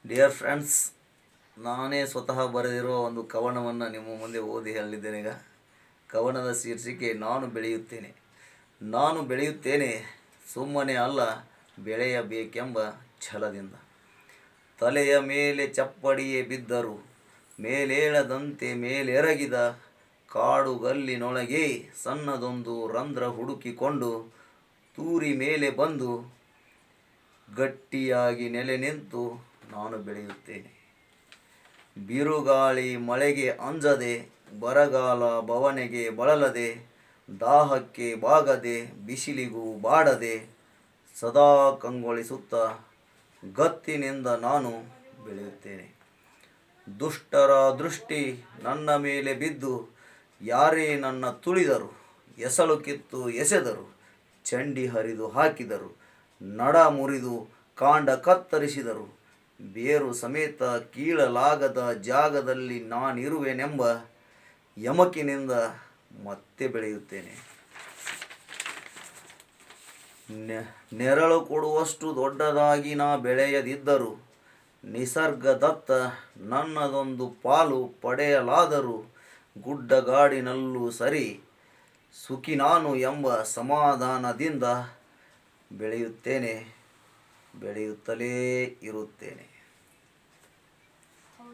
Dear friends, ನಾನೇ ಸ್ವತಃ ಬರೆದಿರುವ ಒಂದು ಕವನವನ್ನು ನಿಮ್ಮ ಮುಂದೆ ಓದಿ ಹೇಳಿದ್ದೇನೆ. ಈಗ ಕವನದ ಶೀರ್ಷಿಕೆ ನಾನು ಬೆಳೆಯುತ್ತೇನೆ. ನಾನು ಬೆಳೆಯುತ್ತೇನೆ ಸುಮ್ಮನೆ ಅಲ್ಲ, ಬೆಳೆಯಬೇಕೆಂಬ ಛಲದಿಂದ. ತಲೆಯ ಮೇಲೆ ಚಪ್ಪಡಿಯೇ ಬಿದ್ದರು, ಮೇಲೇಳದಂತೆ ಮೇಲೆರಗಿದ ಕಾಡುಗಲ್ಲಿನೊಳಗೆ ಸಣ್ಣದೊಂದು ರಂಧ್ರ ಹುಡುಕಿಕೊಂಡು ತೂರಿ ಮೇಲೆ ಬಂದು ಗಟ್ಟಿಯಾಗಿ ನೆಲೆ ನಿಂತು ನಾನು ಬೆಳೆಯುತ್ತೇನೆ. ಬಿರುಗಾಳಿ ಮಳೆಗೆ ಅಂಜದೆ, ಬರಗಾಲ ಬವಣೆಗೆ ಬಳಲದೆ, ದಾಹಕ್ಕೆ ಬಾಗದೆ, ಬಿಸಿಲಿಗೂ ಬಾಡದೆ, ಸದಾ ಕಂಗೊಳಿಸುತ್ತ ಗತ್ತಿನಿಂದ ನಾನು ಬೆಳೆಯುತ್ತೇನೆ. ದುಷ್ಟರ ದೃಷ್ಟಿ ನನ್ನ ಮೇಲೆ ಬಿದ್ದು ಯಾರೇ ನನ್ನ ತುಳಿದರು, ಎಸಳು ಕಿತ್ತು ಎಸೆದರು, ಚಂಡಿ ಹರಿದು ಹಾಕಿದರು, ನಡ ಮುರಿದು ಕಾಂಡ ಕತ್ತರಿಸಿದರು, ಬೇರು ಸಮೇತ ಕೀಳಲಾಗದ ಜಾಗದಲ್ಲಿ ನಾನಿರುವೆನೆಂಬ ಯಮಕಿನಿಂದ ಮತ್ತೆ ಬೆಳೆಯುತ್ತೇನೆ. ನೆರಳು ಕೊಡುವಷ್ಟು ದೊಡ್ಡದಾಗಿ ನಾ ಬೆಳೆಯದಿದ್ದರೂ, ನಿಸರ್ಗದತ್ತ ನನ್ನದೊಂದು ಪಾಲು ಪಡೆಯಲಾದರೂ, ಗುಡ್ಡಗಾಡಿನಲ್ಲೂ ಸರಿ ಸುಖಿ ನಾನು ಎಂಬ ಸಮಾಧಾನದಿಂದ ಬೆಳೆಯುತ್ತೇನೆ, ಬೆಳೆಯುತ್ತಲೇ ಇರುತ್ತೇನೆ.